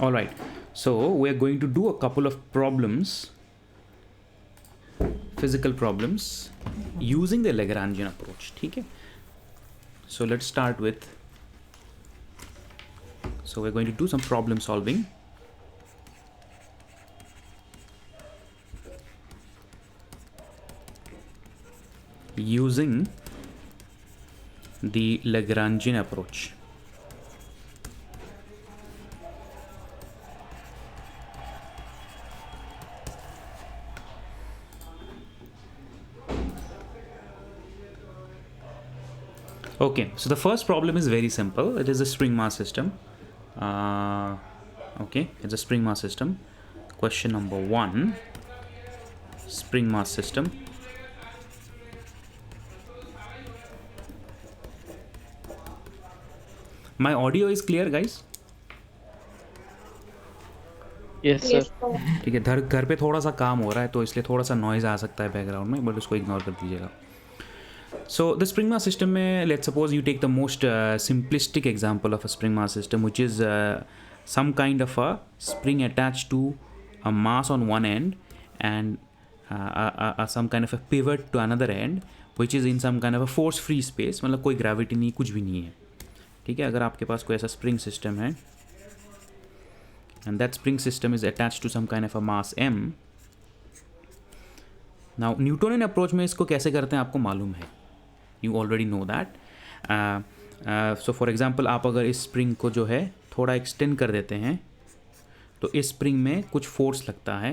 All right, so we're going to do a couple of problems, physical problems using the Lagrangian approach. ठीक है, so let's start with, so we're going to do some problem solving using the Lagrangian approach. Okay, so the first problem is very simple. It is a spring mass system. Okay, it's a spring mass system. Question number 1, spring mass system. My audio is clear, guys? Yes sir. ठीक है, घर पे थोड़ा सा काम हो रहा है तो इसलिए थोड़ा सा नॉइज़ आ सकता है बैकग्राउंड में, बट उसको इग्नोर कर दीजिएगा. So the spring mass system में let's suppose you take the most simplistic example of a spring mass system, which is some kind of a spring attached to a mass on one end and some kind of a pivot to another end, which is in some kind of a force free space. मतलब कोई gravity नहीं, कुछ भी नहीं है. ठीक है, अगर आपके पास कोई ऐसा spring system है and that spring system is attached to some kind of a mass m. Now Newtonian approach में इसको कैसे करते हैं आपको मालूम है, you already know that. So for example आप अगर इस स्प्रिंग को जो है थोड़ा एक्सटेंड कर देते हैं तो इस स्प्रिंग में कुछ फोर्स लगता है,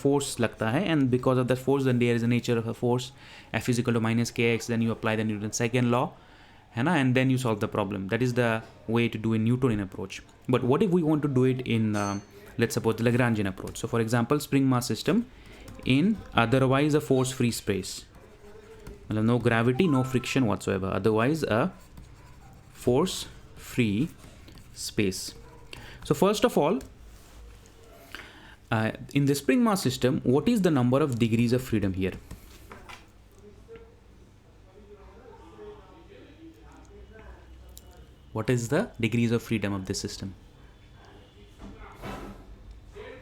फोर्स लगता है, and because of that force then there is a nature of a force F is equal to minus k x, then you apply the Newton second law, है ना, and then you solve the problem. That is the way to do in Newtonian approach. But what if we want to do it in let's suppose the Lagrangian approach. So for example spring mass system in otherwise a force free space, no gravity, no friction whatsoever, otherwise a force free space. So first of all, in the spring mass system, what is the number of degrees of freedom here? What is the degrees of freedom of this system?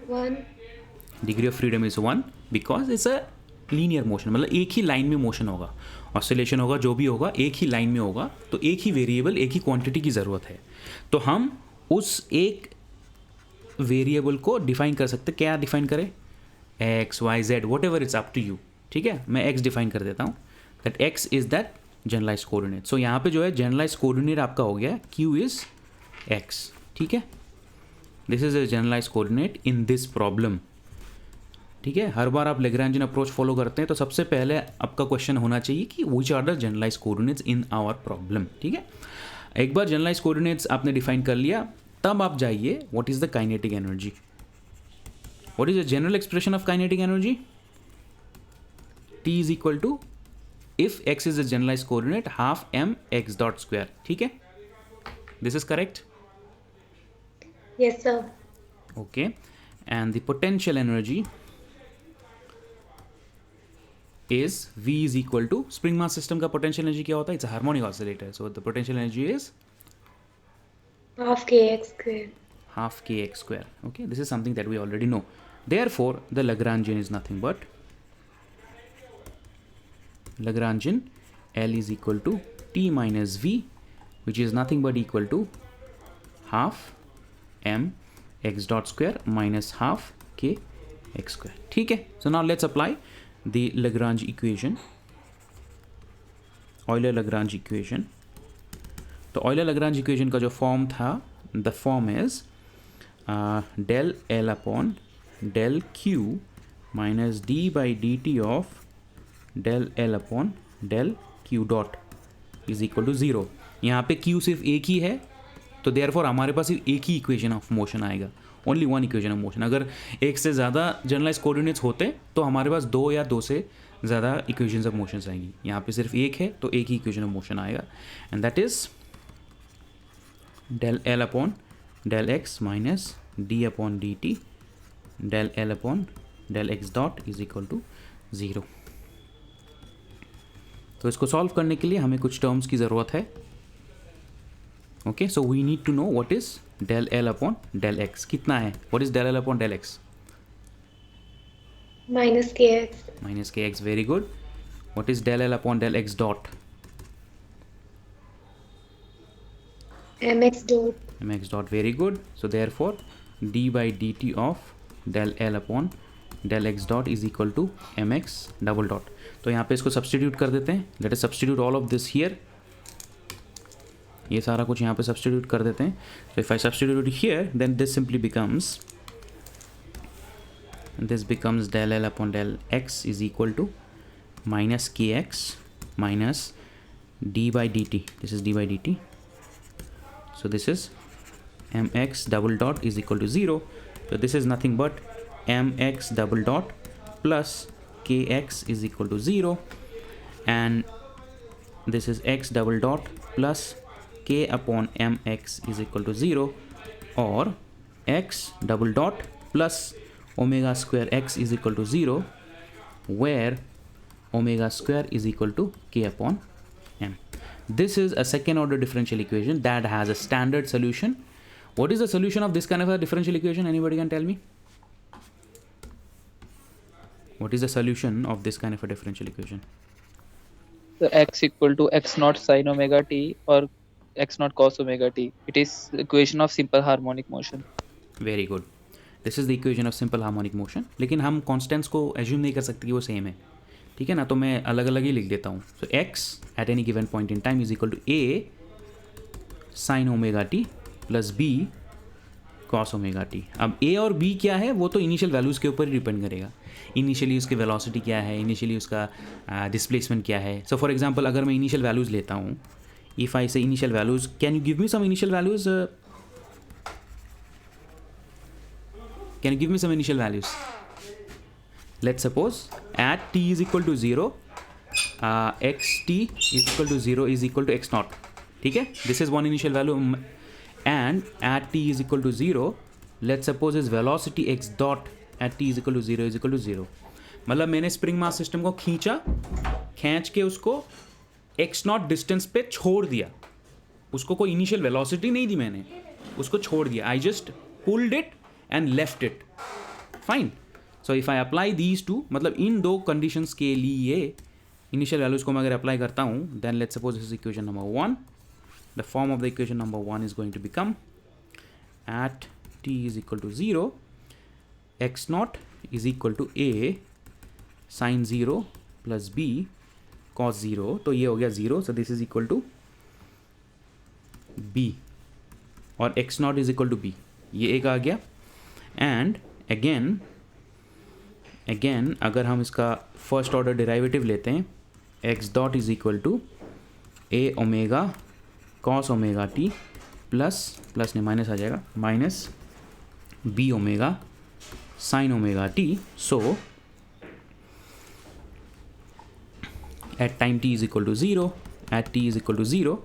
1. Degree of freedom is 1 because it's a linear motion, मतलब एक ही line में motion होगा, oscillation होगा, जो भी होगा एक ही line में होगा, तो एक ही वेरिएबल, एक ही क्वांटिटी की ज़रूरत है. तो हम उस एक वेरिएबल को डिफाइन कर सकते, क्या डिफाइन करें, x y z whatever it's up to you. ठीक है, मैं एक्स डिफाइन कर देता हूँ, that x is that generalize coordinate. सो यहाँ पे जो है जनरलाइज कोऑर्डिनेट आपका हो गया क्यू इज़ एक्स. ठीक है, this is a generalise coordinate in this problem. ठीक है, हर बार आप लैग्रैन्जियन अप्रोच फॉलो करते हैं तो सबसे पहले आपका क्वेश्चन होना चाहिए कि which are the generalise coordinates in our problem. ठीक है, एक बार जनरलाइज कोऑर्डिनेट्स आपने डिफाइन कर लिया, तब आप जाइए what is the kinetic energy. What is the general expression of kinetic energy? T is equal to, if x is the generalise coordinate, half m x dot square. ठीक है, this is correct. Yes, sir. Okay, and the potential energy is V is equal to, spring mass system का potential energy क्या होता है, it's a harmonic oscillator, so the potential energy is Half kx square. half kx square. Okay, this is something that we already know. Therefore the Lagrangian is nothing but Lagrangian L is equal to T minus V, which is nothing but equal to half m x dot square minus half k x square. ठीक है, so now let's apply the Lagrange equation, Euler-Lagrange equation. तो Euler-Lagrange equation का जो form था, the form is del L upon del Q minus d by dt of del L upon del Q dot is equal to 0. यहाँ पे Q सिर्फ एक ही है, तो देयरफॉर हमारे पास सिर्फ एक ही इक्वेशन ऑफ मोशन आएगा, only one equation of motion. अगर एक से ज़्यादा जनरलाइज कोऑर्डिनेट्स होते तो हमारे पास दो या दो से ज़्यादा इक्वेशंस ऑफ मोशंस आएंगी. यहाँ पे सिर्फ एक है तो एक ही इक्वेशन ऑफ मोशन आएगा, and that is del L upon del x minus d upon dt del L upon del x dot is equal to 0. तो इसको सॉल्व करने के लिए हमें कुछ टर्म्स की ज़रूरत है. Okay, so we need to know what is del L upon del X. कितना है? What is del L upon del X? minus kx. Minus kx, very good. What is del L upon del X dot? mx dot. Mx dot, very good. So therefore d by dt of del L upon del X dot is equal to mx double dot. तो यहाँ पे इसको substitute कर देते हैं. Let us substitute all of this here. ये सारा कुछ यहाँ पे सब्सटीट्यूट कर देते हैं. So if I substitute here, then this simply becomes del L upon del X is equal to minus kx minus d by dt. This is d by dt. So this is mx double dot is equal to 0. So this is nothing but mx double dot plus kx is equal to 0, and this is x double dot plus k upon mx is equal to 0, or x double dot plus omega square x is equal to 0, where omega square is equal to k upon m. This is a second order differential equation that has a standard solution. What is the solution of this kind of a differential equation? Anybody can tell me? What is the solution of this kind of a differential equation? So x equal to x naught sin omega t or x naught cos omega t. It is the equation of simple harmonic motion. Very good. This is the equation of simple harmonic motion. लेकिन हम constants को assume नहीं कर सकते कि वो same है. ठीक है ना, तो मैं अलग अलग ही लिख देता हूँ. So x at any given point in time is equal to a sin omega t plus b cos omega t. अब a और b क्या है वो तो इनिशियल वैल्यूज़ के ऊपर ही डिपेंड करेगा. इनिशियली उसकी वेलोसिटी क्या है, इनिशियली उसका डिस्प्लेसमेंट क्या है. सो फॉर एग्जांपल अगर मैं इनिशियल वैल्यूज़ लेता हूँ, if I say initial values, can you give me some initial values? Can you give me some initial values? Let's suppose at t is equal to 0, x t is equal to 0 is equal to x naught. ठीक है, this is one initial value. And at t is equal to 0, let's suppose is velocity x dot at t is equal to 0 is equal to 0. मतलब मैंने spring mass system को खींच के उसको x not distance पे छोड़ दिया. उसको कोई इनिशियल वेलोसिटी नहीं दी मैंने, उसको छोड़ दिया. I just pulled it and left it. Fine. So if I apply these two, मतलब इन दो कंडीशंस के लिए इनिशियल वैल्यूज़ को मैं अगर अप्लाई करता हूँ, then let's suppose this is equation number 1. The form of the equation number 1 is going to become at t is equal to 0, x naught is equal to a sin 0 plus b cos 0. तो ये हो गया 0. so this is equal to b, और x naught is equal to b. ये एक आ गया. And again अगर हम इसका फर्स्ट ऑर्डर डेरिवेटिव लेते हैं, x dot is equal to a omega cos omega t plus नहीं माइनस आ जाएगा, minus b omega sin omega t. So at time t is equal to 0, at t is equal to 0,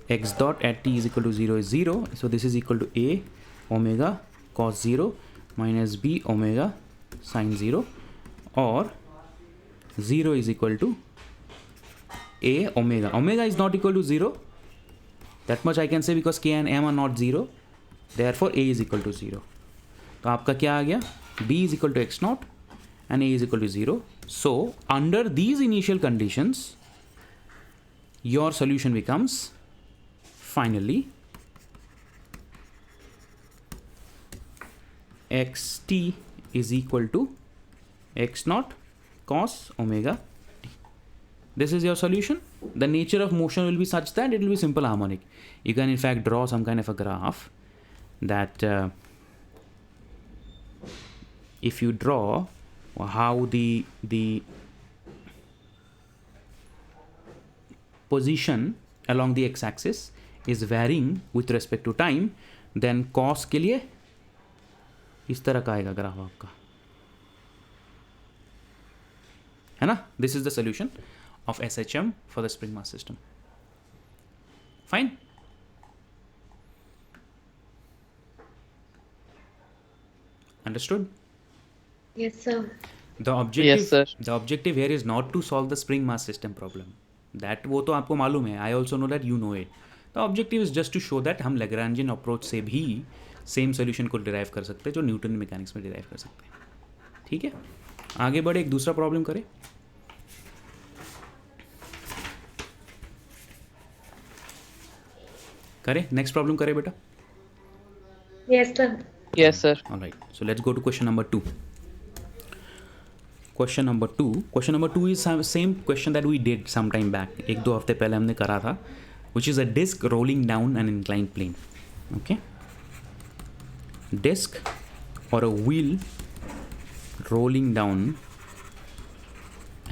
x dot at t is equal to 0 is 0. So this is equal to a omega cos 0 minus b omega sin 0, or 0 is equal to a omega. Omega is not equal to 0. That much I can say because k and m are not 0. Therefore a is equal to 0. तो आपका क्या आ गया? b is equal to x naught and a is equal to 0. So under these initial conditions, your solution becomes finally xt is equal to x naught cos omega t. This is your solution. The nature of motion will be such that it will be simple harmonic. You can in fact draw some kind of a graph that if you draw how the position along the x-axis is varying with respect to time, then cos के लिए इस तरह का आएगा graph आपका, है ना. This is the solution of SHM for the spring mass system. Fine. Understood? Yes, sir. The objective, Yes, sir. the objective here is not to solve the spring mass system problem. That वो तो आपको मालूम है. I also know that you know it. The objective is just to show that हम Lagrangian approach से भी same solution को derive कर सकते हैं जो न्यूटन मैकेनिक्स में डिराइव कर सकते हैं. ठीक है, आगे बढ़े, एक दूसरा प्रॉब्लम करें. नेक्स्ट प्रॉब्लम करें बेटा. Yes, sir. Yes, sir. All right, so let's go to question number 2. Question number 2 is same question that we did some time back. एक दो हफ्ते पहले हमने करा था, which is a disk rolling down an inclined plane. Okay, disk or a wheel rolling down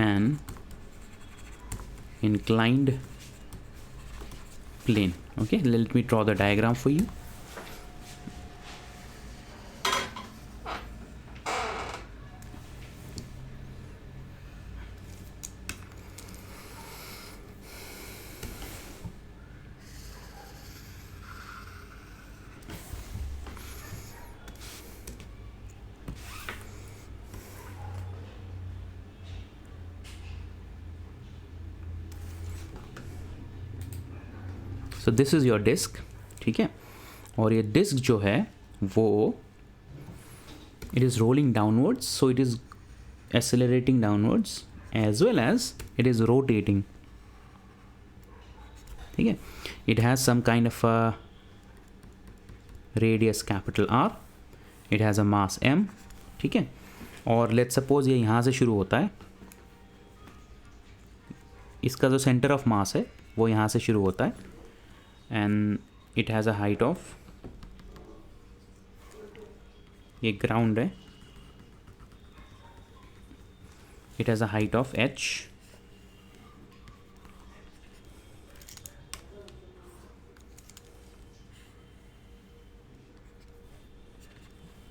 an inclined plane. Okay, let me draw the diagram for you. So this is your disc. ठीक है, और ये disc जो है वो it is rolling downwards, so it is accelerating downwards as well as it is rotating. ठीक है, it has some kind of a radius capital R, it has a mass m. ठीक है, और लेट्स सपोज ये यहाँ से शुरू होता है, इसका जो सेंटर ऑफ मास है वो यहाँ से शुरू होता है, and it has a height of, ये ground है, it has a height of h,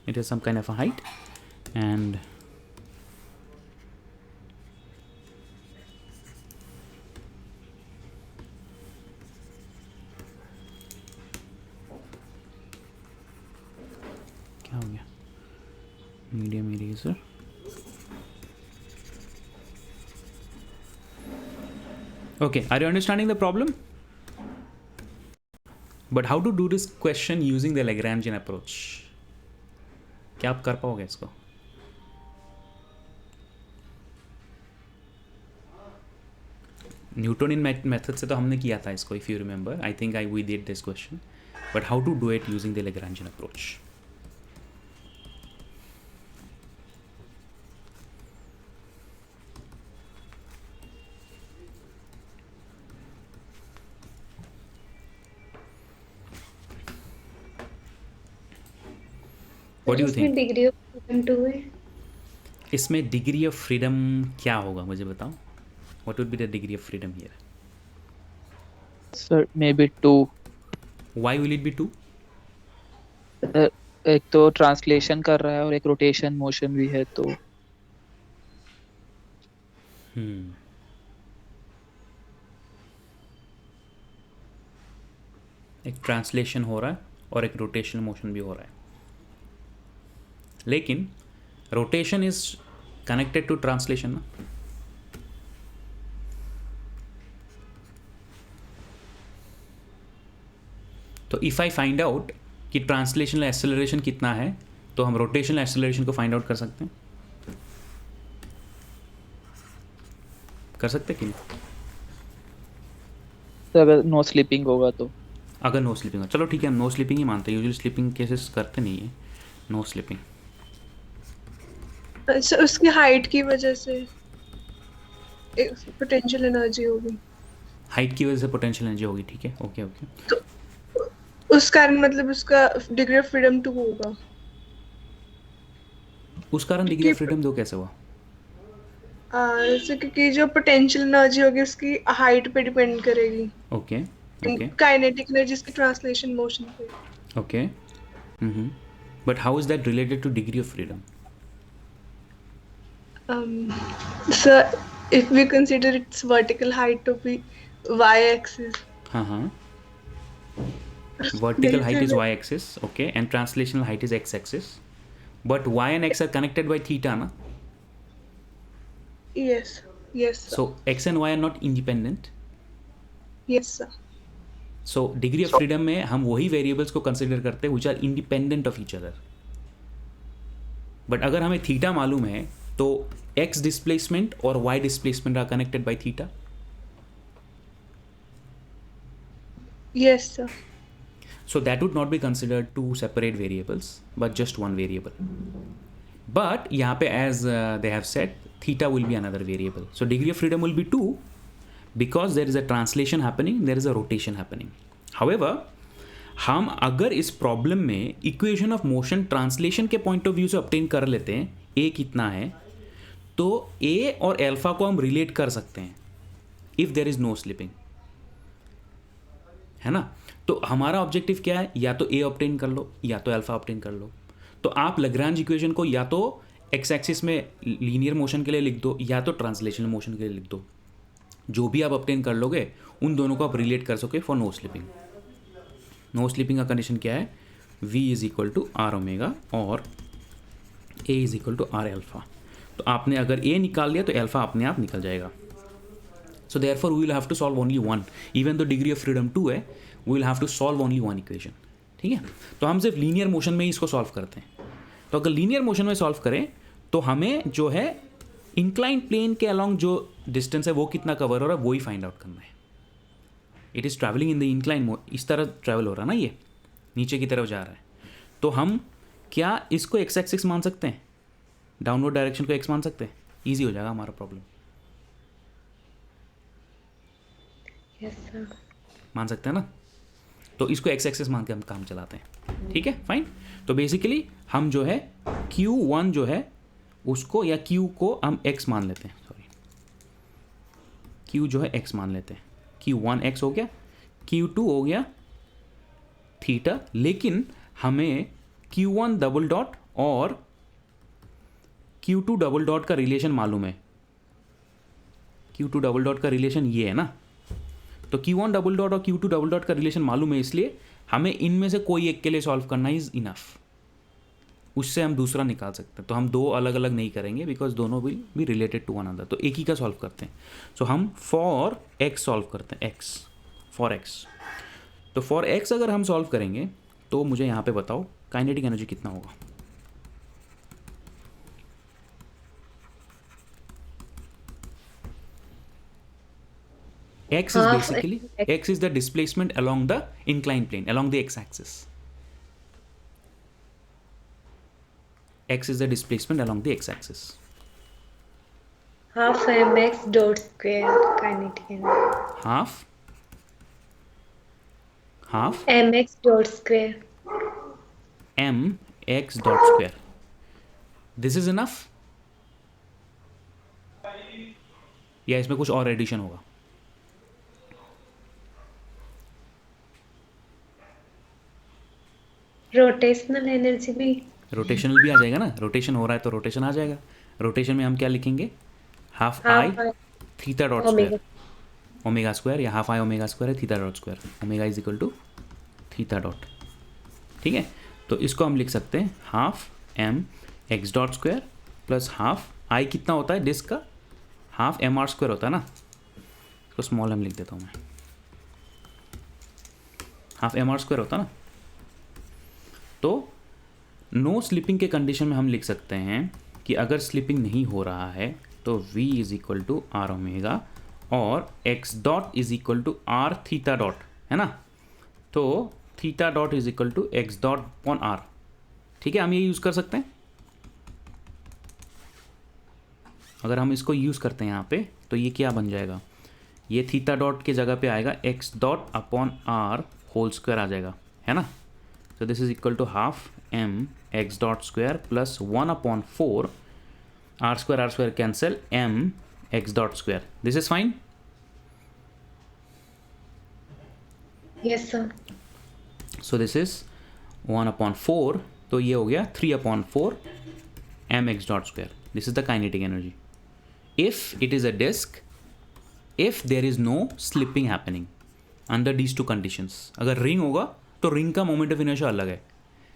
it has some kind of a height, and क्या हो गया, medium eraser. Okay, are you understanding the problem? But how to do this question using the Lagrangian approach? क्या आप कर पाओगे इसको? Newton इन method से तो हमने किया था इसको, if you remember. I think we did this question, but how to do it using the Lagrangian approach? What do you इसमें think? degree of freedom 2 है. इसमें डिग्री ऑफ फ्रीडम क्या होगा, मुझे बताओ. What would be the degree of freedom here? Sir, maybe 2. Why will it be 2? एक तो translation कर रहा है और एक रोटेशन मोशन भी है, तो एक ट्रांसलेशन हो रहा है और एक रोटेशन मोशन भी हो रहा है, लेकिन rotation is connected to translation ना. तो इफ़ आई फाइंड आउट कि ट्रांसलेशनल एक्सेलरेशन कितना है, तो हम रोटेशनल एक्सेलरेशन को फाइंड आउट कर सकते हैं. कर सकते कि नहीं? तो अगर नो स्लीपिंग होगा तो अगर नो स्लीपिंग हो, चलो ठीक है, हम नो स्लीपिंग ही मानते हैं. यूजुअली स्लीपिंग केसेस करते नहीं है. No slipping. अच्छा, उसकी हाइट की वजह से पोटेंशियल एनर्जी होगी, हाइट की वजह से पोटेंशियल एनर्जी होगी. ठीक है, ओके ओके. तो उस कारण मतलब उसका डिग्री ऑफ फ्रीडम 2 होगा. उस कारण डिग्री ऑफ फ्रीडम 2 कैसे हुआ? जैसे क्योंकि जो पोटेंशियल एनर्जी होगी उसकी हाइट पे डिपेंड करेगी, ओके ओके काइनेटिक एनर्जी की ट्रांसलेशन मोशन पे. Okay. But how is that related two degree of freedom? So if we consider its vertical height to be y-axis, हाँ हाँ. Vertical height is y-axis, okay, and translational height is x-axis. But y and x are connected by theta, na? yes sir. So x and y are not independent. Yes sir. So degree of freedom में हम वही variables को consider करते हैं which are independent of each other. But अगर हमें theta मालूम है तो एक्स डिस्प्लेसमेंट और y displacement are connected by theta. Yes, sir. So that would not be considered two separate variables, but just one variable. But यहाँ पे as they have said, theta will be another variable. So degree of freedom will be 2 because there is a translation happening, there is a rotation happening. However, हम अगर इस problem में equation of motion translation के point of view से obtain कर लेते हैं, ए कितना है, तो ए और एल्फा को हम रिलेट कर सकते हैं if there is no slipping, है ना. तो हमारा ऑब्जेक्टिव क्या है, या तो ए ऑब्टेन कर लो या तो अल्फा ऑब्टेन कर लो. तो आप लैग्रांज इक्वेशन को या तो एक्स एक्सिस में लीनियर मोशन के लिए लिख दो या तो ट्रांसलेशनल मोशन के लिए लिख दो. जो भी आप ऑब्टेन कर लोगे उन दोनों को आप रिलेट कर सके for no slipping. No slipping का कंडीशन क्या है, v is equal to r omega और a is equal to r alpha. तो आपने अगर a निकाल लिया तो एल्फा अपने आप निकल जाएगा. So therefore we will have to solve only one, even दो डिग्री ऑफ फ्रीडम 2 है, we will have to solve only one equation. ठीक है. तो हम सिर्फ लीनियर मोशन में ही इसको सॉल्व करते हैं. तो अगर लीनियर मोशन में सॉल्व करें तो हमें जो है इंक्लाइन प्लेन के अलॉन्ग जो डिस्टेंस है वो कितना कवर हो रहा है वो ही फाइंड आउट करना है. It is travelling in the incline, इस तरह ट्रैवल हो रहा है ना, ये नीचे की तरफ जा रहा है. तो हम क्या इसको एक्स एक्सिस मान सकते हैं, डाउनवर्ड डायरेक्शन को एक्स मान सकते हैं, ईजी हो जाएगा हमारा प्रॉब्लम. Yes, sir. मान सकते हैं ना. तो इसको एक्स एक्सिस मान के हम काम चलाते हैं. ठीक है, फाइन. तो बेसिकली हम जो है Q1 जो है उसको या Q को हम x मान लेते हैं, सॉरी Q जो है x मान लेते हैं. Q1 x हो गया, Q2 हो गया थीटा. लेकिन हमें Q1 डबल डॉट और Q2 डबल डॉट का रिलेशन मालूम है. Q2 डबल डॉट का रिलेशन ये है ना. तो Q1 डबल डॉट और Q2 डबल डॉट का रिलेशन मालूम है, इसलिए हमें इनमें से कोई एक के लिए सॉल्व करना इज इनफ. उससे हम दूसरा निकाल सकते हैं. तो हम दो अलग अलग नहीं करेंगे बिकॉज दोनों will be related to one other. तो एक ही का सॉल्व करते हैं. सो हम फॉर एक्स सॉल्व करते हैं, एक्स फॉर एक्स. तो फॉर एक्स अगर हम सॉल्व करेंगे तो मुझे यहाँ पे बताओ काइनेटिक एनर्जी कितना होगा. x is basically x is the displacement along the inclined plane, along the x-axis. X is the displacement along the x-axis. Half mx dot square kinetic energy. half Mx dot square. mx dot square. This is enough या इसमें कुछ और addition होगा. Rotational energy भी. Rotational भी आ जाएगा ना, rotation हो रहा है तो रोटेशन आ जाएगा. रोटेशन में हम क्या लिखेंगे, half I theta dot square omega square, या हाफ आई ओमेगा स्क्वायर है theta dot square. Omega is equal to theta dot. ठीक है. तो इसको हम लिख सकते हैं half m x dot square plus half I कितना होता है डिस्क का, हाफ एम आर स्क्वायर होता है ना. इसको स्मॉल एम लिख देता हूँ मैं, हाफ एम आर स्क्वायर होता है ना. तो नो स्लिपिंग के कंडीशन में हम लिख सकते हैं कि अगर स्लिपिंग नहीं हो रहा है तो v is equal to r omega और x dot is equal to r theta dot, है ना. तो theta dot is equal to x dot upon r. ठीक है, हम ये यूज़ कर सकते हैं. अगर हम इसको यूज़ करते हैं यहाँ पे तो ये क्या बन जाएगा, ये थीटा डॉट के जगह पे आएगा x dot upon r whole square आ जाएगा, है ना. So this is equal to half m x dot square plus 1 upon 4 r square cancel m x dot square. This is fine. Yes, sir. So this is 1 upon 4. तो ये हो गया 3 upon 4 m x dot square. This is the kinetic energy. If it is a disk, if there is no slipping happening under these two conditions. अगर ring होगा तो ring का moment of inertia अलग है.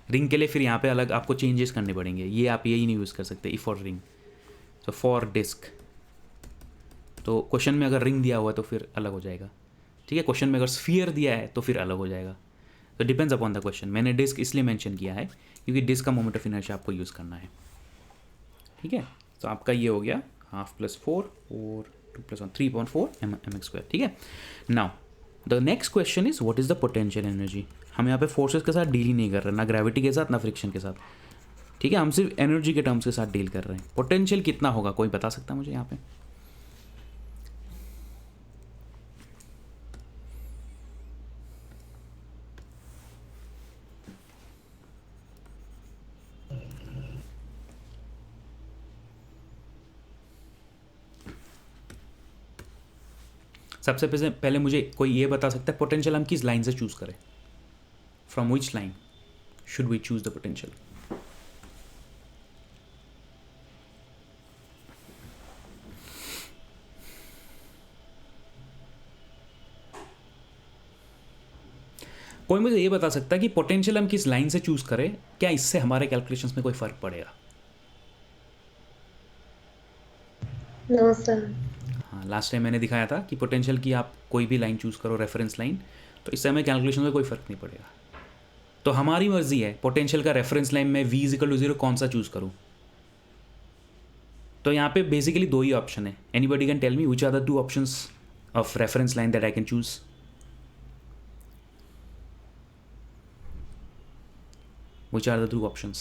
रिंग के लिए फिर यहाँ पे अलग आपको चेंजेस करने पड़ेंगे, ये आप यही नहीं यूज़ कर सकते if for ring. So for disc तो क्वेश्चन में अगर रिंग दिया हुआ है तो फिर अलग हो जाएगा. ठीक है, क्वेश्चन में अगर स्फीयर दिया है तो फिर अलग हो जाएगा। तो डिपेंड्स अपॉन द क्वेश्चन। मैंने डिस्क इसलिए मेंशन किया है क्योंकि डिस्क का मोमेंट ऑफ इनर्शिया आपको यूज़ करना है। ठीक है, तो आपका ये हो गया हाफ प्लस 4 और 2 + 1 3/4 mx²। ठीक है, now the next question is what is the potential energy. हम यहाँ पे फोर्सेस के साथ डील ही नहीं कर रहे, ना ग्रेविटी के साथ ना फ्रिक्शन के साथ। ठीक है, हम सिर्फ एनर्जी के टर्म्स के साथ डील कर रहे हैं। पोटेंशियल कितना होगा, कोई बता सकता है मुझे यहाँ पे? सबसे पहले मुझे कोई ये बता सकता है पोटेंशियल हम किस लाइन से चूज करें? From which line should we choose the potential? कोई मुझे ये बता सकता है कि पोटेंशियल हम किस लाइन से चूज करें, क्या इससे हमारे कैलकुलेशंस में कोई फर्क पड़ेगा? No, sir. हाँ, लास्ट टाइम मैंने दिखाया था कि पोटेंशियल की आप कोई भी लाइन चूज करो, रेफरेंस लाइन, तो इससे हमें कैलकुलेशन में कोई फर्क नहीं पड़ेगा। तो हमारी मर्जी है पोटेंशियल का रेफरेंस लाइन में v = 0 कौन सा चूज करूँ। तो यहाँ पे बेसिकली दो ही ऑप्शन है। Anybody can tell me which are the 2 options of reference line that I can choose? Which are the 2 options?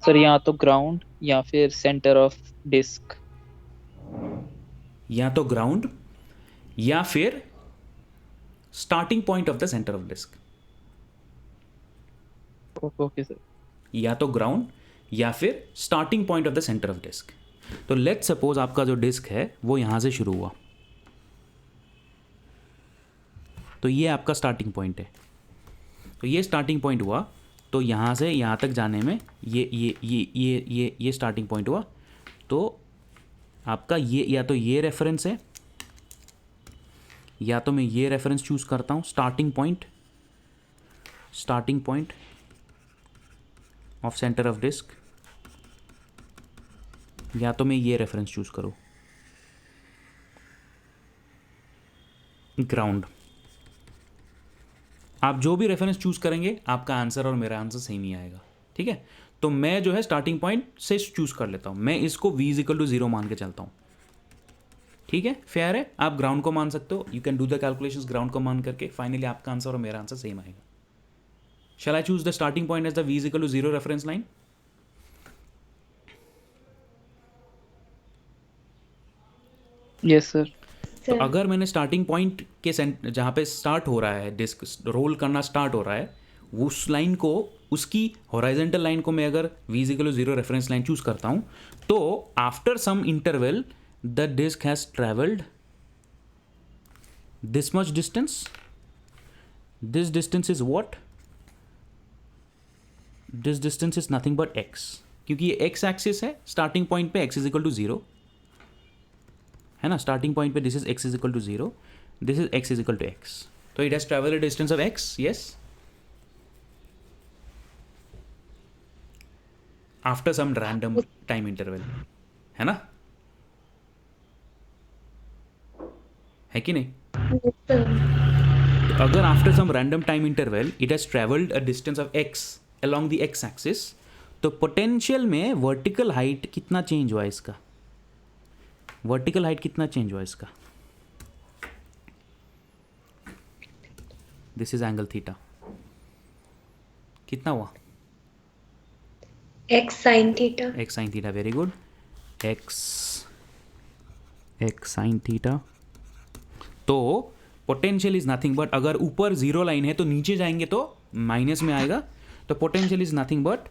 Sir या तो ग्राउंड या फिर सेंटर ऑफ डिस्क। या तो ग्राउंड या फिर starting point of the centre of disc. Okay sir. या तो ग्राउंड या फिर starting point of the centre of disc. तो लेट्स सपोज आपका जो डिस्क है वो यहां से शुरू हुआ, तो ये आपका स्टार्टिंग पॉइंट है। तो ये स्टार्टिंग पॉइंट हुआ, तो यहाँ से यहाँ तक जाने में ये स्टार्टिंग पॉइंट हुआ। तो आपका ये या तो ये रेफरेंस है या तो मैं ये रेफरेंस चूज करता हूँ, starting point of centre of disc, या तो मैं ये रेफरेंस चूज करूँ, ग्राउंड। आप जो भी रेफरेंस चूज करेंगे आपका आंसर और मेरा आंसर सेम ही आएगा। ठीक है, तो मैं जो है स्टार्टिंग पॉइंट से चूज कर लेता हूं, मैं इसको v = 0 मान के चलता हूं। ठीक है, फेयर है। आप ग्राउंड को मान सकते हो, you can do the calculations ground को मान करके। फाइनली आपका आंसर और मेरा आंसर सेम आएगा। Shall I choose the starting point as the v = 0 reference line? Yes sir. तो अगर मैंने स्टार्टिंग पॉइंट के जहाँ पे स्टार्ट हो रहा है, डिस्क रोल करना स्टार्ट हो रहा है, उस लाइन को, उसकी हॉराइजेंटल लाइन को मैं अगर v = 0 रेफरेंस लाइन चूज करता हूँ, तो after some interval the disc has travelled this much distance. This distance is what? This distance is nothing but x, क्योंकि ये x एक्सिस है। स्टार्टिंग पॉइंट पे x = 0 है ना, स्टार्टिंग पॉइंट पे this is x = 0, this is x = x। तो it has travelled a distance of x, yes, after some random time interval, है ना, है कि नहीं? तो अगर after some random time interval it has travelled a distance of x along the x axis, तो potential में वर्टिकल हाइट कितना चेंज हुआ इसका? वर्टिकल हाइट कितना चेंज हुआ इसका? दिस इज एंगल थीटा, कितना हुआ? X sin theta. x sin theta, very good. x sin theta। तो पोटेंशियल इज नथिंग बट, अगर ऊपर 0 लाइन है तो नीचे जाएंगे तो माइनस में आएगा। तो potential is nothing but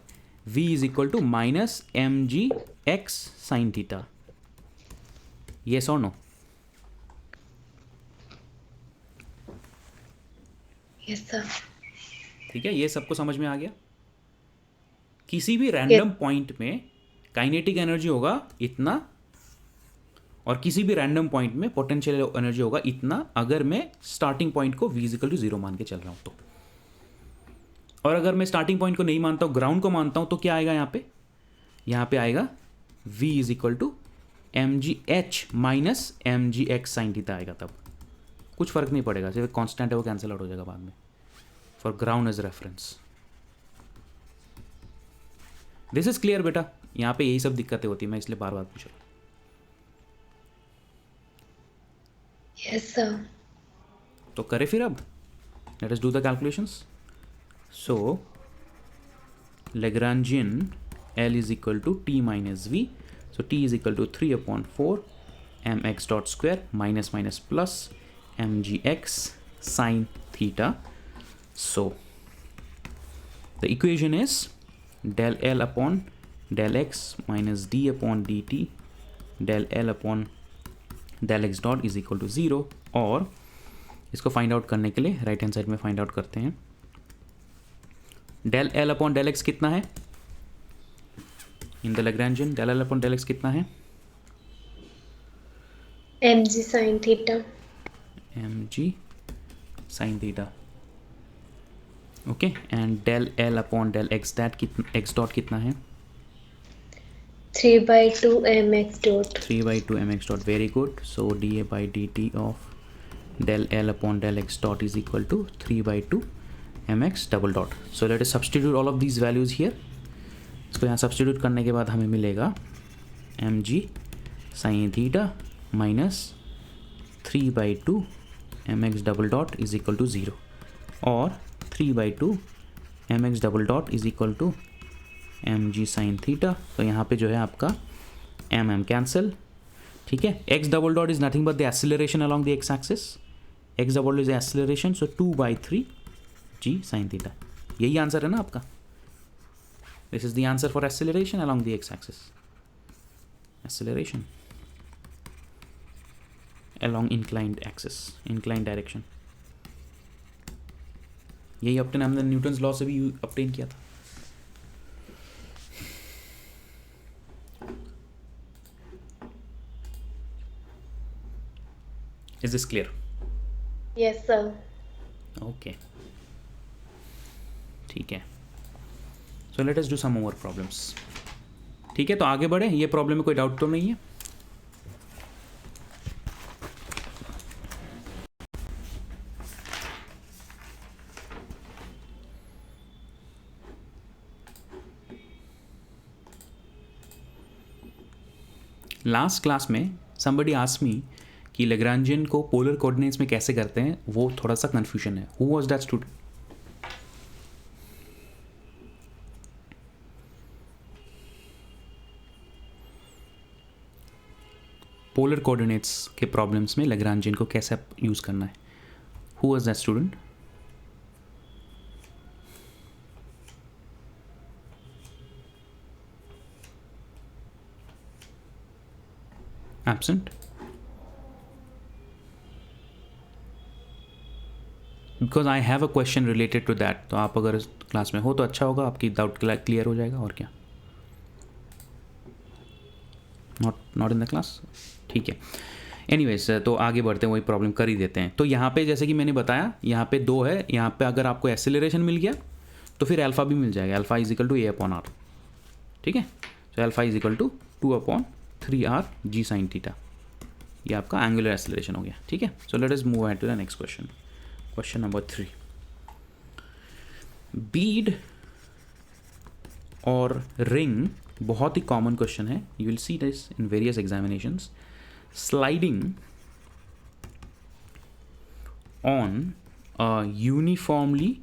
v = -mg x sin theta। Yes or no? Yes, sir. ठीक है, ये सबको समझ में आ गया। किसी भी रैंडम पॉइंट में काइनेटिक एनर्जी होगा इतना, और किसी भी रैंडम पॉइंट में पोटेंशियल एनर्जी होगा इतना, अगर मैं स्टार्टिंग पॉइंट को v = 0 मान के चल रहा हूं तो। और अगर मैं स्टार्टिंग पॉइंट को नहीं मानता हूं, ग्राउंड को मानता हूं, तो क्या आएगा यहाँ पे? यहाँ पे आएगा v = mgh - mgx sin theta आएगा। तब कुछ फ़र्क नहीं पड़ेगा, सिर्फ कांस्टेंट है वो कैंसिल आउट हो जाएगा बाद में. For ground as reference. This is clear बेटा. यहाँ पे यही सब दिक्कतें होती है, मैं इसलिए बार बार पूछ रहा हूँ. Yes, sir. तो करें फिर अब. Let us do the calculations. So Lagrangian L is equal to t minus v. So t is equal to 3 upon 4 mx dot square minus minus plus mgx sine theta. So the equation is del L upon del x minus d upon dt del L upon del x dot is equal to 0. और इसको find out करने के लिए right hand side में find out करते हैं. Del L upon del x कितना है in the Lagrangian. Del L upon del x कितना है. mg sin theta. M g sine theta. Okay. And del L upon del x that x dot कितना है. 3/2 mx dot. 3/2 mx dot. Very good. So d a by d t of del L upon del x dot is equal to 3/2 mx double dot. So let us substitute all of these values here. इसको यहाँ substitute करने के बाद हमें मिलेगा m g sine theta minus 3/2 mx double dot is equal to 0 और 3/2 mx double dot is equal to m g sine theta. तो यहाँ पे जो है आपका एम कैंसिल. ठीक है. X double dot is nothing but the acceleration along the x axis. X double dot is acceleration. So 2/3 g sine theta. यही answer है ना आपका. This is the answer for acceleration along the x axis. Acceleration along inclined axis, inclined direction. यही अपने हमने Newton's law से भी obtain किया था. Is this clear? Yes, sir. Okay. ठीक है. So let us do some more problems. ठीक है. तो आगे बढ़े. ये प्रॉब्लम में कोई डाउट तो नहीं है. लास्ट क्लास में somebody asked me कि लैग्रांजियन को पोलर कोऑर्डिनेट्स में कैसे करते हैं, वो थोड़ा सा कन्फ्यूजन है. Who was that student? Polar coordinates के प्रॉब्लम्स में लैग्रांजियन को कैसे यूज़ करना है. Who was that student? Absent? Because I have a question related to that. तो आप अगर क्लास में हो तो अच्छा होगा, आपकी डाउट क्लियर हो जाएगा. और क्या? Not in the class. ठीक है. एनीवेज तो आगे बढ़ते हैं, वही प्रॉब्लम कर ही देते हैं. तो यहाँ पे जैसे कि मैंने बताया, यहाँ पे 2 है. यहाँ पे अगर आपको एक्सेलरेशन मिल गया तो फिर अल्फा भी मिल जाएगा. Alpha is equal to a upon r. ठीक है. तो alpha is equal to 2/3r g sine theta. ये आपका एंगुलर एक्सेलरेशन हो गया. ठीक है. So let us move ahead to the next question. Question number 3. Bead और रिंग बहुत ही कॉमन क्वेश्चन है. You will see this in various examinations. Sliding on a uniformly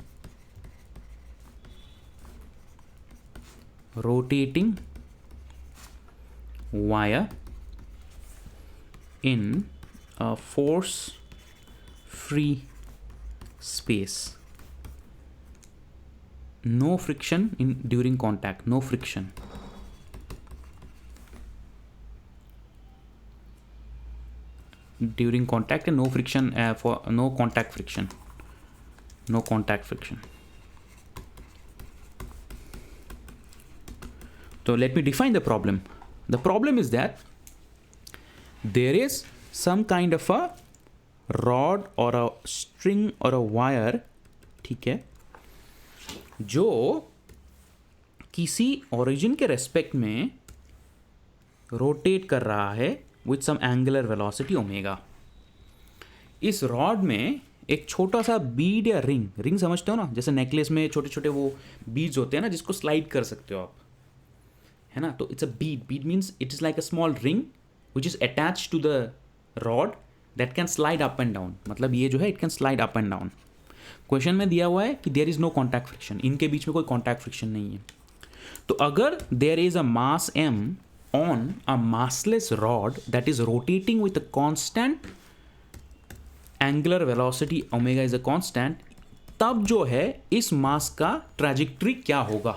rotating wire in a force free space. No friction during contact. No friction. During contact and no friction for no contact friction. No contact friction. So let me define the problem. The problem is that there is some kind of a rod or a string or a wire, ठीक है, जो किसी origin के respect में rotate कर रहा है with some angular velocity omega. इस रॉड में एक छोटा सा बीड या रिंग समझते हो ना, जैसे नेकलेस में छोटे छोटे वो बीड्स होते हैं ना, जिसको स्लाइड कर सकते हो आप, है ना। तो it's a bead means it is like a small ring which is attach to the rod that can slide up and down. मतलब ये जो है it can slide up and down. Question में दिया हुआ है कि there is no contact friction, इनके बीच में कोई कॉन्टैक्ट फ्रिक्शन नहीं है। तो अगर there is a mass m on a massless rod that is rotating with a constant angular velocity omega is a constant, तब जो है इस मास का ट्रैजेक्टरी क्या होगा?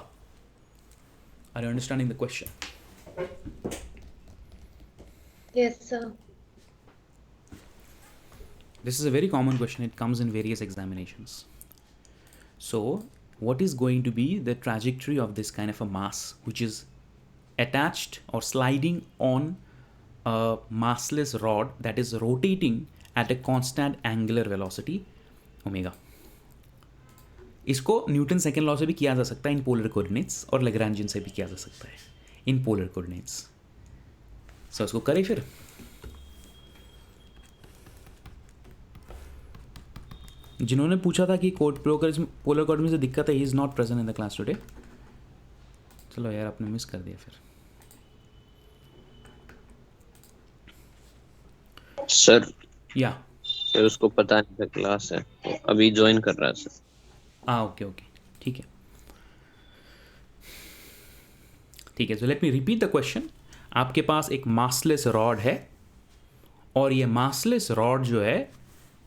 Are you understanding the question? Yes, sir. This is a very common question. It comes in various examinations. So, what is going to be the trajectory of this kind of a mass which is attached or sliding on a massless rod that is rotating at a constant angular velocity omega? इसको Newton second law से भी किया जा सकता है in polar coordinates, और लैग्रैंजियन से भी किया जा सकता है इन पोलर कोऑर्डिनेट्स। सो इसको करें फिर। जिन्होंने पूछा था कि पोलर कोऑर्डिनेट से दिक्कत है, he is not present in the class today. चलो यार, आपने मिस कर दिया फिर। सर या सर उसको पता नहीं था क्लास है, तो अभी ज्वाइन कर रहा है सर। ओके ओके, ठीक है ठीक है। So let me repeat the question. आपके पास एक मासलेस रॉड है, और ये मासलेस रॉड जो है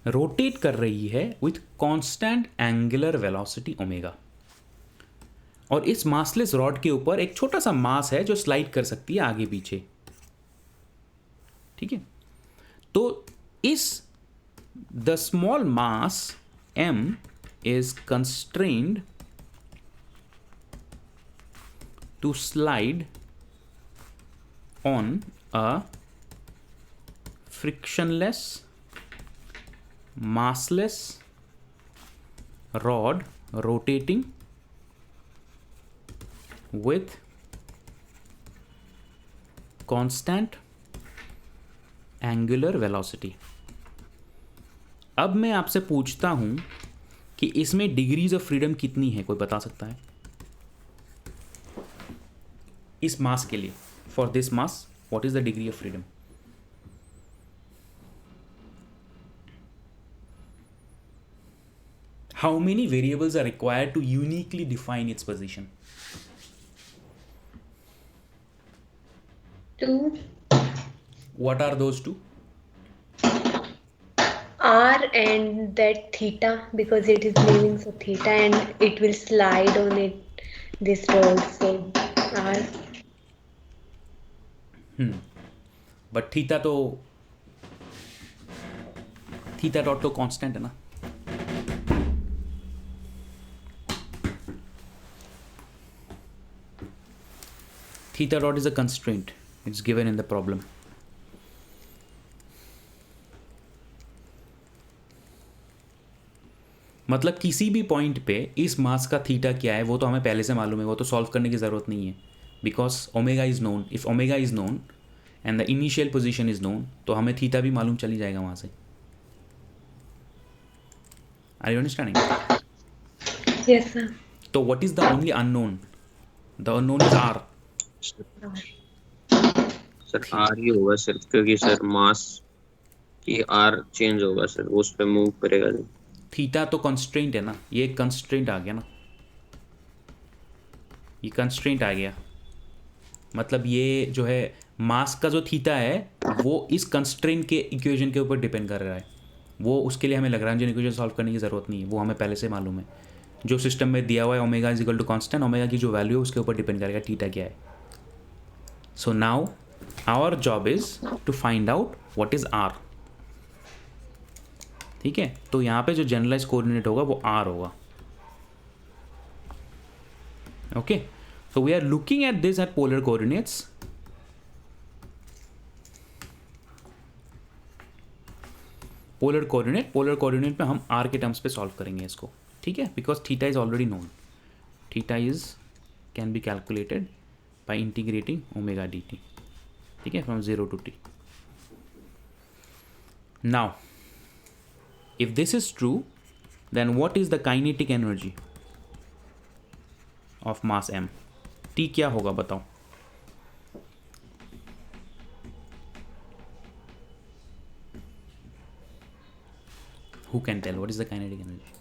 रोटेट कर रही है with constant angular velocity omega, और इस मासलेस रॉड के ऊपर एक छोटा सा मास है जो स्लाइड कर सकती है आगे पीछे, ठीक है। तो इस the small mass m is constrained to slide on a frictionless massless rod rotating with constant angular velocity। अब मैं आपसे पूछता हूं कि इसमें डिग्रीज ऑफ फ्रीडम कितनी है, कोई बता सकता है? इस मास के लिए, for this mass what is the degree of freedom? How many variables are required to uniquely define its position? 2 what are those two? R and that theta, because it is moving, so theta, and it will slide on it this rod, so R. But theta dot तो constant है ना। Theta dot is a constraint, it's given in the problem. मतलब किसी भी point पे इस mass का theta क्या है वो तो हमें पहले से मालूम है, वो तो सॉल्व करने की ज़रूरत नहीं है, because omega is known. If omega is known and the initial position is known, तो हमें थीटा भी मालूम चली जाएगा वहाँ से। Are you understanding? Yes, sir. तो what is the only unknown? The unknown is r. Sir r ही होगा सिर्फ, क्योंकि सर मास की आर चेंज होगा सर, वो उस पे मूव करेगा नहीं। थीटा तो कंस्ट्रेंट है ना, ये कंस्ट्रेंट आ गया ना, ये कंस्ट्रेंट आ गया। मतलब ये जो है मास का जो थीटा है वो इस कंस्ट्रेंट के इक्वेशन के ऊपर डिपेंड कर रहा है। वो उसके लिए हमें लैग्रेंजियन इक्वेशन सॉल्व करने की ज़रूरत नहीं है, वो हमें पहले से मालूम है। जो सिस्टम में दिया हुआ है omega is equal to constant, omega की जो वैल्यू है उसके ऊपर डिपेंड करेगा थीटा क्या है। So now our job is to find out what is r. ठीक है, तो यहाँ पे जो जनरलाइज कोऑर्डिनेट होगा वो आर होगा। Okay, so we are looking at this at polar coordinates. Polar coordinate पे हम r के टर्म्स पे सॉल्व करेंगे इसको, ठीक है, because theta is already known. Theta is can be calculated by integrating omega D T, ठीक है, from 0 to t। Now If this is true, then what is the kinetic energy of mass m? T क्या होगा बताओ? Who can tell what is the kinetic energy?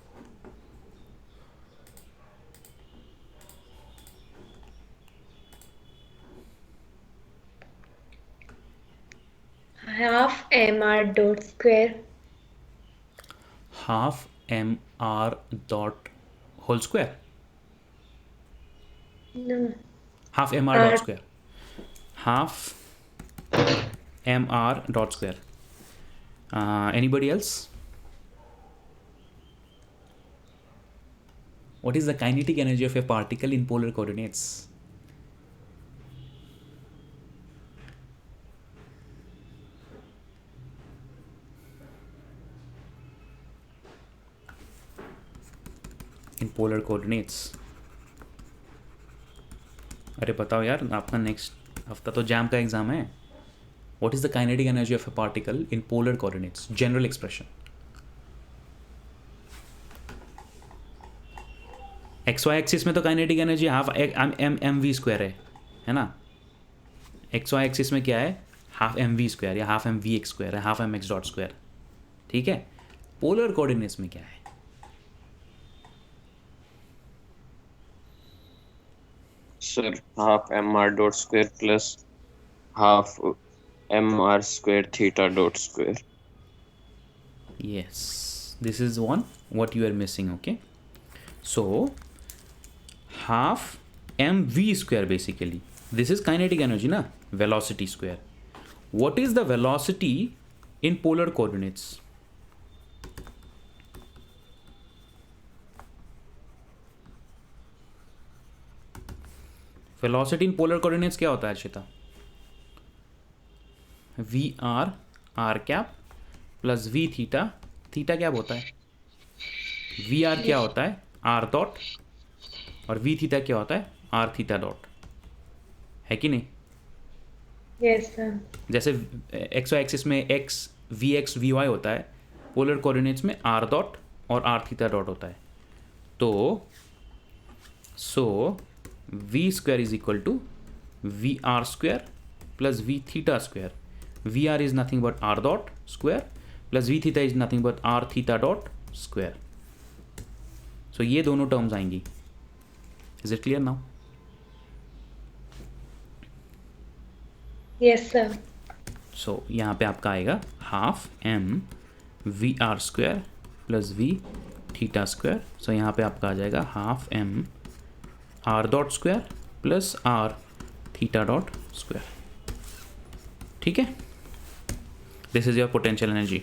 Half mr dot square. Half mr dot whole square. No. Half mr R. dot square. Half mr dot square. Anybody else? What is the kinetic energy of a particle in polar coordinates? In polar coordinates. अरे बताओ यार, आपका next हफ्ता तो jam का exam है. What is the kinetic energy of a particle in polar coordinates? General expression. X y axis में तो kinetic energy half m v square है ना. एक्स वाई एक्सिस में क्या है? हाफ एम वी स्क्वायर या half m v x square है, half m x dot square. ठीक है. पोलर कोऑर्डिनेट्स में क्या है? Sir half m r dot square plus half m r square theta dot square. Yes, this is one what you are missing. Okay, so half mv square basically. This is kinetic energy na, velocity square. What is the velocity in polar coordinates? Velocity in polar coordinates क्या होता है Arshita? V r cap plus v theta. Theta क्या होता है? V r क्या होता है? R dot. और वी थीटा क्या होता है? R theta dot. है कि नहीं? Yes, sir. जैसे एक्स वाई एक्सिस में एक्स वी वाई होता है, पोलर कोऑर्डिनेट्स में आर डॉट और आर थीटा डॉट होता है. तो so v square is equal to v r square plus v theta square. V r is nothing but r dot square plus v theta is nothing but r theta dot square. So ये दोनों terms आएंगी. Is it clear now? Yes, sir. So यहाँ पे आपका आएगा half m v r square plus v theta square. So यहाँ पे आपका आ जाएगा half m r dot square plus r theta dot square. ठीक है. This is your potential energy.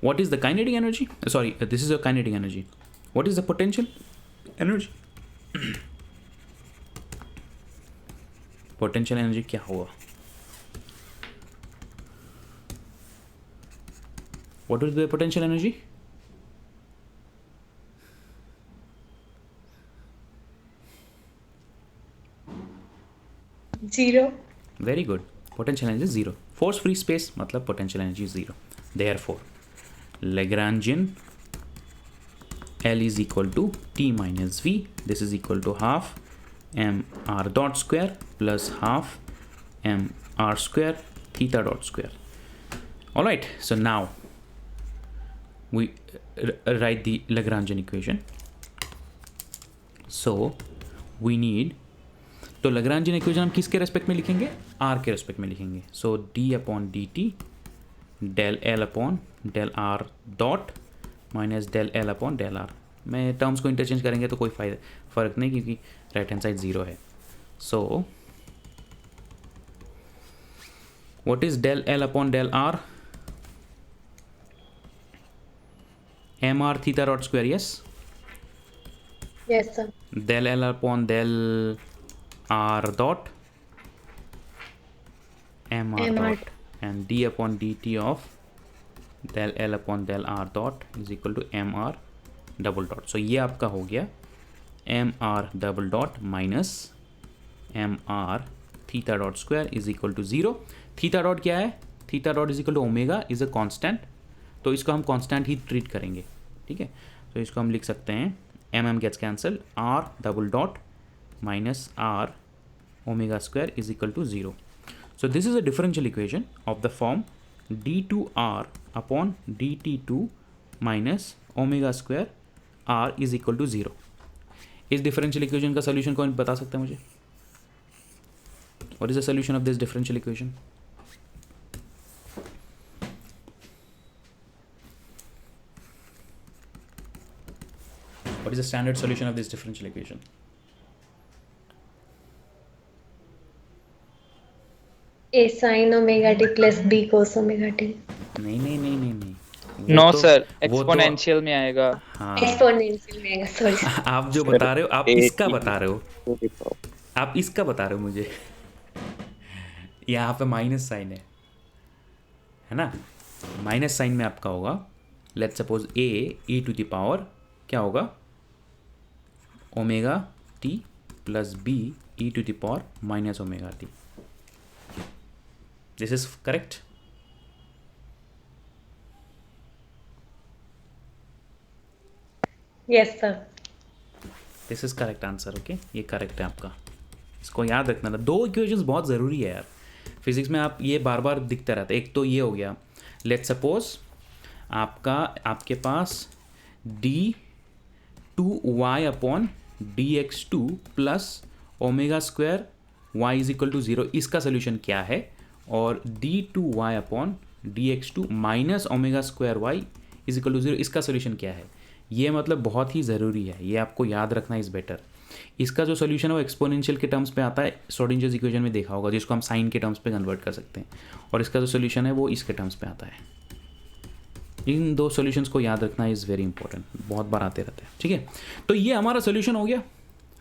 What is the kinetic energy? Sorry, this is your kinetic energy. What is the potential energy? Potential energy क्या होगा? What is the potential energy? Zero. Very good. Potential energy is zero. Force free space मतलब potential energy is zero. Therefore, Lagrangian L is equal to T minus V. This is equal to half m r dot square plus half m r square theta dot square. All right. So now we write the Lagrangian equation. So we need, तो Lagrangian equation हम किसके respect में लिखेंगे? R के respect में लिखेंगे. So d upon dt del L upon del R dot minus del L upon del R. मैं terms को इंटरचेंज करेंगे तो कोई फ़र्क नहीं, क्योंकि राइट हैंड साइड ज़ीरो है. So what is del L upon del R? mr theta dot square. Yes. Yes, sir. Del L upon del R dot mr mr. dot and d upon dt of del L upon del R dot is equal to mr double dot. So ये आपका हो गया mr double dot minus mr theta dot square is equal to 0. Theta dot क्या है? Theta dot is equal to omega is a constant. तो इसको हम constant ही treat करेंगे, ठीक है। तो इसको हम लिख सकते हैं m gets cancel, r double dot minus r omega square is equal to 0. So this is a differential equation of the form d2r upon dt2 minus omega square r is equal to 0. इस differential equation का solution कौन बता सकता है मुझे? What is the solution of this differential equation? What is the standard solution of this differential equation? A sin omega t plus b cos omega t. नहीं नहीं नहीं नहीं नहीं, नो वो तो सर, वो तो एक्सपोनेंशियल में आएगा। हाँ, Exponential में सॉरी। आप जो बता रहे हो आप इसका बता रहे हो, आप इसका बता रहे हो मुझे। यहाँ पे माइनस साइन है ना, माइनस साइन में आपका होगा let suppose a e to the power क्या होगा omega t plus b e to the power minus omega t. This is correct? Yes sir. This is correct answer. Okay, ये correct है आपका, इसको याद रखना था. दो इक्वेशंस बहुत ज़रूरी है यार फिजिक्स में, आप ये बार बार दिखता रहता है. एक तो ये हो गया, लेट सपोज आपके पास d2y upon dx2 plus omega square y is equal to 0, इसका सोल्यूशन क्या है, और d2y upon dx2 minus omega square y is equal to 0, इसका सोल्यूशन क्या है. ये मतलब बहुत ही ज़रूरी है, ये आपको याद रखना इज़ बेटर. इसका जो सोल्यूशन है वो एक्सपोनेंशियल के टर्म्स पे आता है, श्रोडिंजर्स इक्वेशन में देखा होगा, जिसको हम साइन के टर्म्स पे कन्वर्ट कर सकते हैं, और इसका जो सोल्यूशन है वो इसके टर्म्स पे आता है. इन दो सॉल्यूशंस को याद रखना इज़ वेरी इंपॉर्टेंट, बहुत बार आते रहते हैं. ठीक है, तो ये हमारा सोल्यूशन हो गया.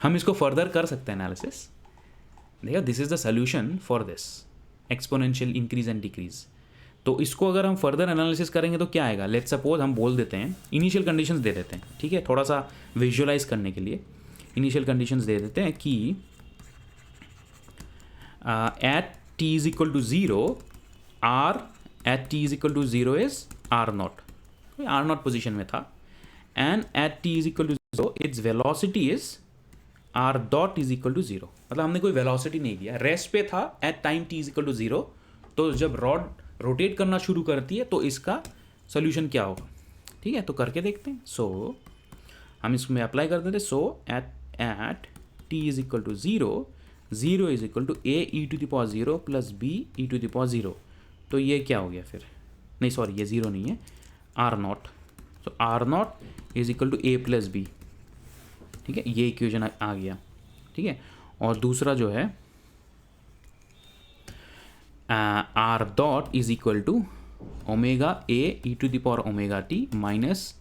हम इसको फर्दर कर सकते हैं एनालिसिस. देखो this is the solution for this exponential increase and decrease. तो इसको अगर हम फर्दर एनालिसिस करेंगे तो क्या आएगा, लेट्स सपोज हम बोल देते हैं, इनिशियल कंडीशंस दे देते हैं. ठीक है, थोड़ा सा विजुअलाइज करने के लिए इनिशियल कंडीशंस दे देते हैं कि at t is equal to 0 r at t is equal to 0 is r naught position में था, and at t is equal to 0 its velocity is r dot is equal to 0. मतलब हमने कोई velocity नहीं दिया, रेस्ट पे था at time t is equal to 0. तो जब रॉड रोटेट करना शुरू करती है तो इसका सोल्यूशन क्या होगा. ठीक है, तो करके देखते हैं. सो हम इसमें अप्लाई कर देते. So at t is equal to 0 is equal to a e to the power 0 plus b e to the power 0. तो ये क्या हो गया फिर, नहीं सॉरी ये 0 नहीं है, r naught. So r naught is equal to a plus b. ठीक है, ये इक्वेशन आ गया. ठीक है, और दूसरा जो है r dot is equal to omega a e to the power omega t minus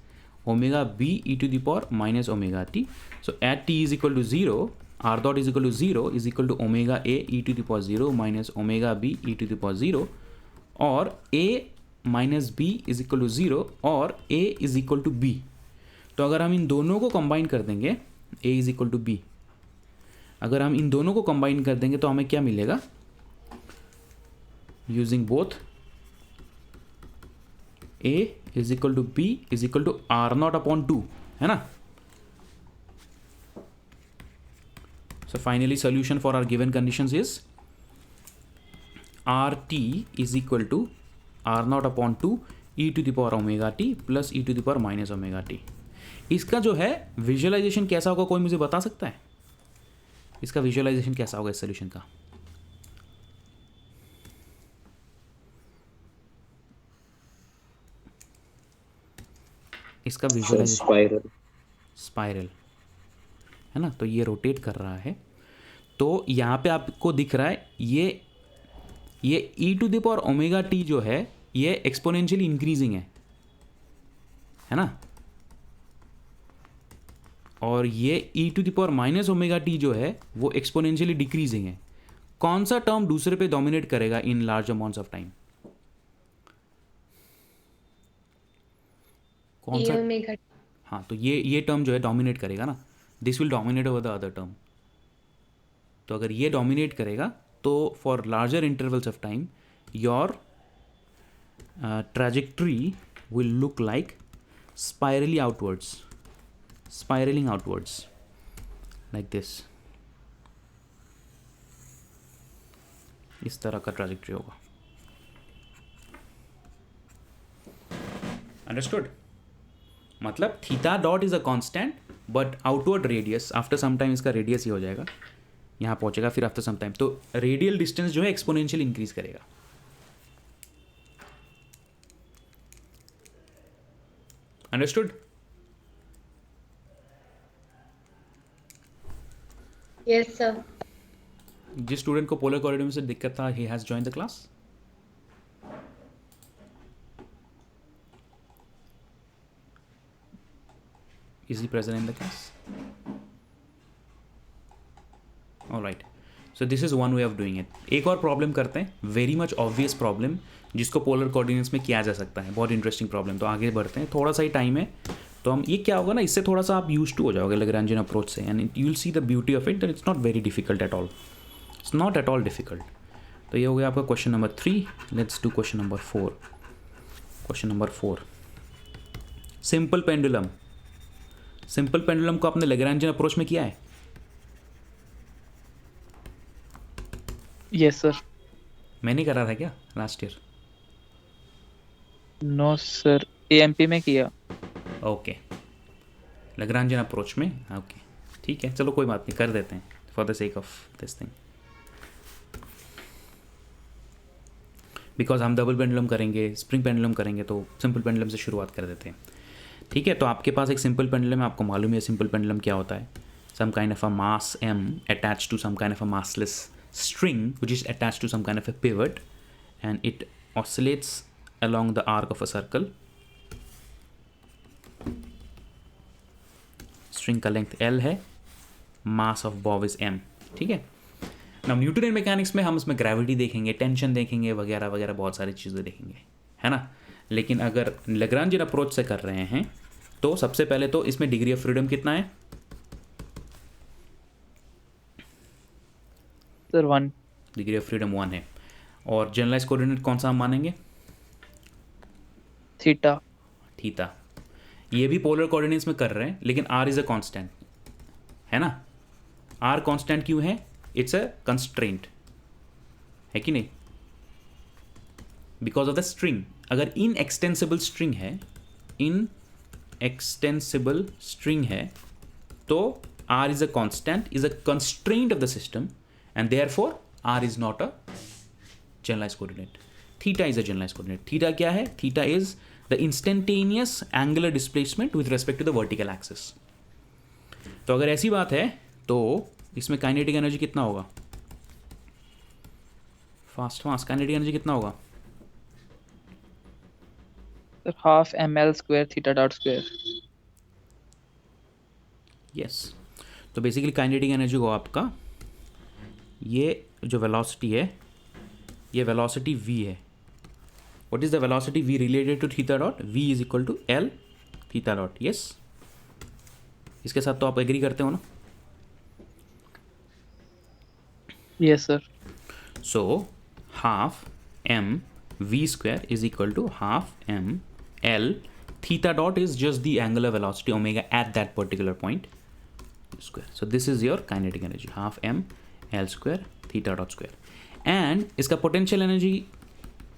omega b e to the power minus omega t. So at t is equal to 0 r dot is equal to 0 is equal to omega a e to the power 0 minus omega b e to the power 0, और a minus b is equal to 0 और a is equal to b. तो अगर हम इन दोनों को combine कर देंगे, a is equal to b, अगर हम इन दोनों को कंबाइन कर देंगे तो हमें क्या मिलेगा, using both a is equal to b is equal to r naught upon 2, है ना. So finally solution for r given conditions is r t is equal to r naught upon 2 e to the power omega t plus e to the power minus omega t. इसका जो है visualisation कैसा होगा, कोई मुझे बता सकता है इसका विजुअलाइजेशन कैसा होगा इस सोल्यूशन का. इसका विजुअलाइजेशन स्पाइरल है ना, तो ये रोटेट कर रहा है. तो यहाँ पे आपको दिख रहा है ये e to the power omega t जो है ये एक्सपोनेंशियली इंक्रीजिंग है ना, और ये e to the power minus omega t जो है वो एक्सपोनेंशियली डिक्रीजिंग है. कौन सा टर्म दूसरे पे डोमिनेट करेगा in large amounts of time, कौन सा. ओमेगा हाँ, तो ये टर्म जो है डोमिनेट करेगा ना, this will dominate over the other term. तो अगर ये डोमिनेट करेगा तो for larger intervals of time your trajectory will look like spiraling outwards like this. इस तरह का ट्रैजेक्टरी होगा. अंडरस्टूड? मतलब theta dot is a constant but outward radius after some time इसका रेडियस ही हो जाएगा, यहाँ पहुंचेगा, फिर आफ्टर सम टाइम तो रेडियल डिस्टेंस जो है एक्सपोनेंशियल इंक्रीज करेगा. अंडरस्टूड? Yes, sir. जिस स्टूडेंट को पोलर कोऑर्डिनेट से दिक्कत था, he has join the class. Is he present in the class? All right. So this is one way of doing it. एक और प्रॉब्लम करते हैं, वेरी मच ऑब्वियस प्रॉब्लम जिसको पोलर कोऑर्डिनेट्स में किया जा सकता है. बहुत इंटरेस्टिंग प्रॉब्लम. तो आगे बढ़ते हैं, थोड़ा सा ही टाइम है, तो हम ये क्या होगा ना, इससे थोड़ा सा आप यूज टू हो जाओगे लैग्रेंजियन अप्रोच से, and you will see the beauty of it that it's not very difficult at all. It's not at all difficult. तो ये हो गया आपका question number 3. Let's do question number 4. Question number 4, simple pendulum. Simple pendulum को आपने Lagrangian approach में किया है? Yes sir. मैंने करा था क्या last year? No sir, AMP में किया. ओके, लैग्रेंजियन अप्रोच में. ओके ठीक है, चलो कोई बात नहीं, कर देते हैं for the sake of this thing, because हम डबल पेंडुलम करेंगे, स्प्रिंग पेंडुलम करेंगे, तो सिंपल पेंडुलम से शुरुआत कर देते हैं. ठीक है, तो आपके पास एक सिंपल पेंडुलम है, आपको मालूम है सिंपल पेंडुलम क्या होता है. Some kind of a mass m attached to some kind of a massless string which is attached to some kind of a pivot and it oscillates along the arc of a circle. String का length L है, mass of Bob is m. ठीक है. Now Newton mechanics में हम इसमें gravity देखेंगे, tension देखेंगे, वगैरह वगैरह बहुत सारी चीज़ें देखेंगे, है ना. लेकिन अगर लैग्रेंजियन अप्रोच से कर रहे हैं तो सबसे पहले तो इसमें डिग्री ऑफ फ्रीडम कितना है सर? 1. डिग्री ऑफ फ्रीडम 1 है. और जनरलाइज कोऑर्डिनेट कौन सा हम मानेंगे? थीटा. थीटा. ये भी पोलर कोऑर्डिनेट्स में कर रहे हैं, लेकिन r इज अ कांस्टेंट, है ना. r कांस्टेंट क्यों है? इट्स अ कंस्ट्रेंट, है कि नहीं, बिकॉज ऑफ द स्ट्रिंग. अगर इनएक्सटेंसिबल स्ट्रिंग है, तो r is a constant, is a constraint of the system, and therefore r is not a generalized coordinate. Theta is a generalized coordinate. Theta क्या है? Theta is the instantaneous angular displacement with respect to the vertical axis. तो अगर ऐसी बात है तो इसमें kinetic energy कितना होगा? फास्ट काइनेटिक एनर्जी कितना होगा? Sir half ml square theta dot square. Yes. तो बेसिकली काइनेटिक एनर्जी को आपका, ये जो वेलोसिटी है, ये वेलोसिटी v है. What is the velocity v related to theta dot? v is equal to l theta dot. Yes, इसके साथ तो आप एग्री करते हो ना? Yes sir. So half m v square is equal to half m l theta dot is just the angular velocity omega at that particular point square. So this is your kinetic energy, half m l square theta dot square. And इसका potential energy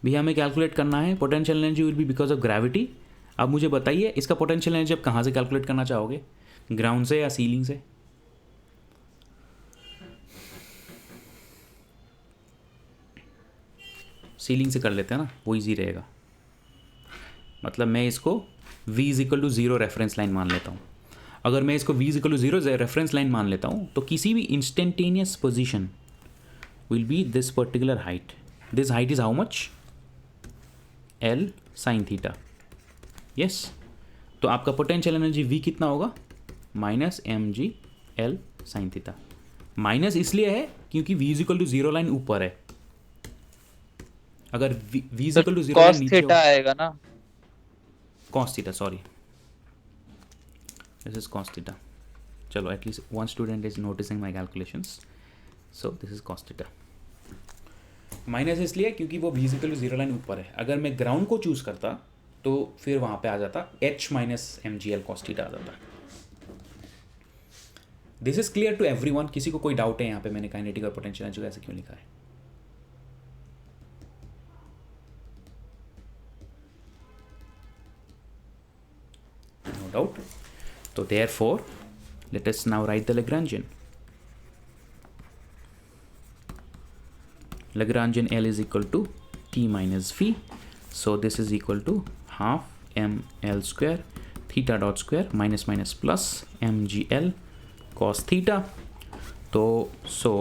भी हमें calculate करना है. potential energy will be because of gravity. अब मुझे बताइए इसका potential energy आप कहाँ से कैलकुलेट करना चाहोगे? ग्राउंड से या सीलिंग से? सीलिंग से कर लेते हैं ना, वो इजी रहेगा. मतलब मैं इसको v is equal to 0 reference line मान लेता हूँ. अगर मैं इसको v is equal to 0 reference line मान लेता हूँ, तो किसी भी instantaneous position will be this particular height. This height is how much? l sine theta. Yes. तो आपका पोटेंशियल एनर्जी v कितना होगा? Minus m g l sine theta. Minus इसलिए है क्योंकि v is equal to 0 line ऊपर है. अगर v is equal to 0 line cos नीचे थीटा आएगा ना? cos theta, sorry, this is cos theta. चलो, at least one student is noticing my calculations. So this is cos theta. Minus इसलिए क्योंकि वो v is equal to 0 line ऊपर है. अगर मैं ग्राउंड को चूज करता तो फिर वहाँ पे आ जाता h minus m g l cos theta आ जाता। This is clear to everyone? किसी को कोई डाउट है यहाँ पे मैंने काइनेटिक और पोटेंशियल एनर्जी ऐसे क्यों लिखा है? No doubt. तो therefore let us now write the Lagrangian. Lagrangian L is equal to T minus V. So this is equal to half ml square theta dot square minus minus plus mgl cos theta. तो so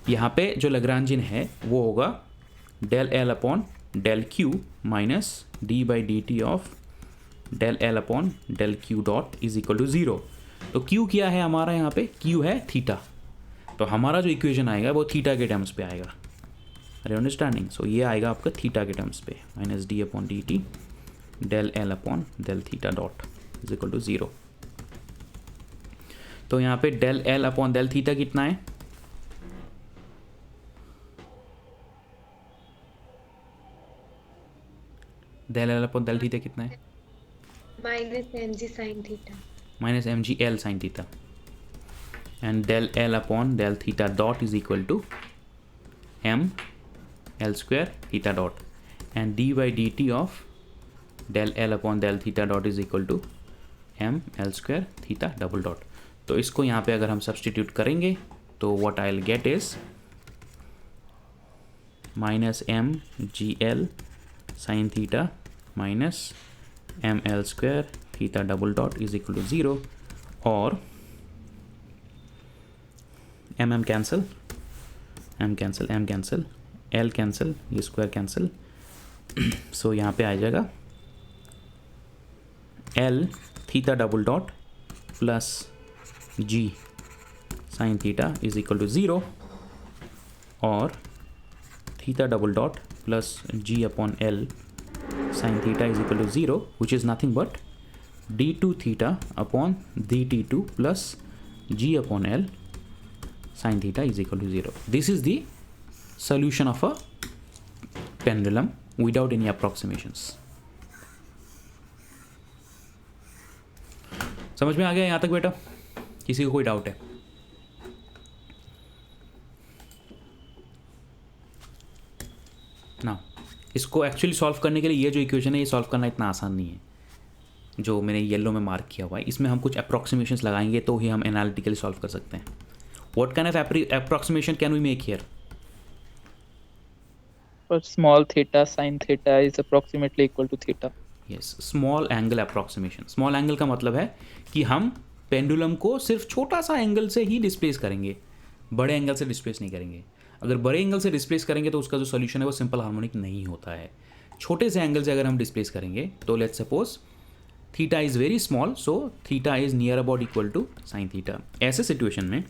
यहाँ पे जो Lagrangian है वो होगा del L upon del Q minus d by dt of del L upon del Q dot is equal to 0। तो Q क्या है हमारा यहाँ पे? Q है थीटा। तो हमारा जो इक्वेशन आएगा वो थीटा के टर्म्स पे आएगा। अरे अंडरस्टैंडिंग? सो ये आएगा आपका थीटा के टर्म्स पे minus d upon d t del L upon del theta dot is equal to 0। तो यहाँ पे del L upon del theta कितना है? del L upon del theta कितना है? minus mg sin theta. Minus m g l sine theta and del L upon del theta dot is equal to m l square theta dot and d by d t of del L upon del theta dot is equal to m l square theta double dot. तो इसको यहाँ पे अगर हम substitute करेंगे तो what I will get is minus m g l sine theta minus m l square theta double dot is equal to 0 और m cancel, m cancel, m cancel, l cancel, ये स्क्वायर कैंसिल। सो यहाँ पे आ जाएगा l theta double dot plus g sine theta is equal to 0 और theta double dot plus g upon l sin theta is equal to 0 which is nothing but d2 theta upon dt2 plus g upon L sin theta is equal to 0. This is the solution of a pendulum without any approximations. समझ में आ गया यहाँ तक बेटा? किसी को कोई doubt है? ना इसको एक्चुअली सॉल्व करने के लिए ये जो इक्वेशन है ये सॉल्व करना इतना आसान नहीं है जो मैंने येलो में मार्क किया हुआ है। इसमें हम कुछ अप्रॉक्सीमेशंस लगाएंगे तो ही हम एनालिटिकली सॉल्व कर सकते हैं। What kind of approximation can we make here? For small theta, sin theta is approximately equal to theta. Yes, small angle approximation. Small angle का मतलब है कि हम पेंडुलम को सिर्फ छोटा सा एंगल से ही डिस्प्लेस करेंगे, बड़े एंगल से डिस्प्लेस नहीं करेंगे। अगर बड़े एंगल से डिस्प्लेस करेंगे तो उसका जो सोल्यूशन है वो सिंपल हार्मोनिक नहीं होता है। छोटे से एंगल से अगर हम डिस्प्लेस करेंगे तो let's suppose theta is very small, so theta is near about equal to sine theta. ऐसे सिचुएशन में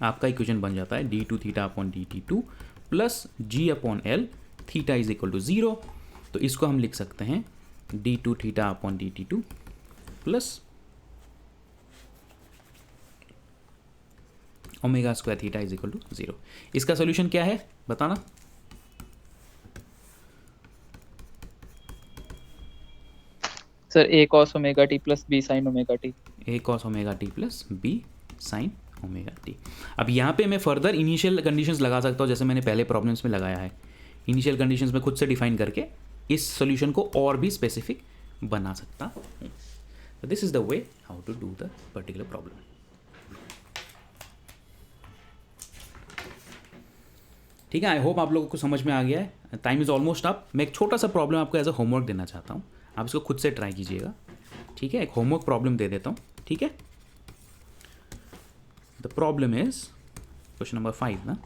आपका इक्वेशन बन जाता है d two theta upon d t two plus g upon l theta is equal to 0। तो इसको हम लिख सकते हैं d two theta upon d t two plus omega square theta is equal to 0। इसका सोल्यूशन क्या है बताना? Sir a cos omega t plus b sin omega t. A cos omega t plus b sine omega t. अब यहाँ पे मैं further initial conditions लगा सकता हूँ जैसे मैंने पहले प्रॉब्लम्स में लगाया है। इनिशियल कंडीशंस में खुद से डिफाइन करके इस सोल्यूशन को और भी स्पेसिफिक बना सकता हूँ। This is the way how to do the particular problem. ठीक है, आई होप आप लोगों को समझ में आ गया है। Time is almost up. मैं एक छोटा सा प्रॉब्लम आपको एज अ होमवर्क देना चाहता हूँ, आप इसको खुद से ट्राई कीजिएगा। ठीक है, एक होमवर्क प्रॉब्लम दे देता हूँ। ठीक है, the problem is question number 5 ना,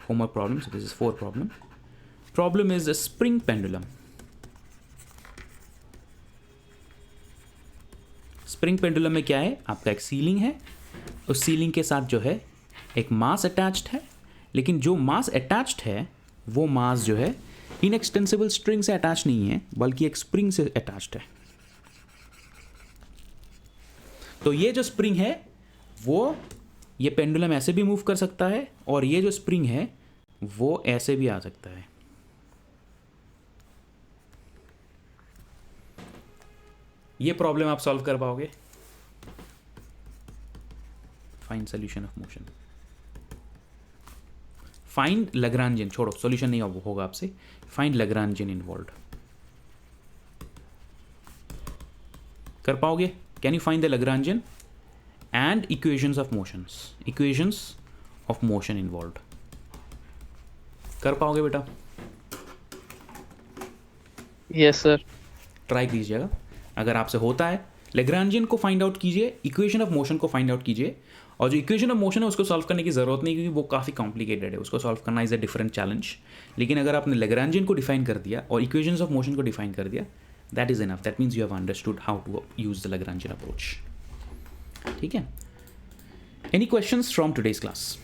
homework problem. So this is 4 problem. Problem is a spring pendulum. Spring pendulum में क्या है, आपका एक सीलिंग है, उस सीलिंग के साथ जो है एक मास अटैच्ड है, लेकिन जो मास अटैच्ड है वो मास जो है इनएक्सटेंसिबल स्ट्रिंग से अटैच नहीं है बल्कि एक स्प्रिंग से अटैच्ड है। तो ये जो स्प्रिंग है वो ये पेंडुलम ऐसे भी मूव कर सकता है और ये जो स्प्रिंग है वो ऐसे भी आ सकता है। ये प्रॉब्लम आप सॉल्व कर पाओगे? Find solution of motion, find Lagrangian, छोड़ो सॉल्यूशन नहीं होगा आपसे, फाइंड लैग्रांजियन इन्वॉल्व्ड, कर पाओगे? Can you find the Lagrangian and equations of motions, equations of motion involved, कर पाओगे बेटा? Yes, sir. ट्राई कीजिएगा, अगर आपसे होता है लैग्रांजियन को फाइंड आउट कीजिए, इक्वेशन ऑफ मोशन को फाइंड आउट कीजिए, और जो इक्वेशन ऑफ मोशन है उसको सॉल्व करने की ज़रूरत नहीं, क्योंकि वो काफ़ी कॉम्प्लिकेटेड है, उसको सॉल्व करना इज़ अ डिफरेंट चैलेंज। लेकिन अगर आपने लैग्रांजियन को डिफाइन कर दिया और इक्वेशंस ऑफ मोशन को डिफाइन कर दिया, that is enough, that means you have understood how to use the Lagrangian approach. ठीक है, any questions from today's class?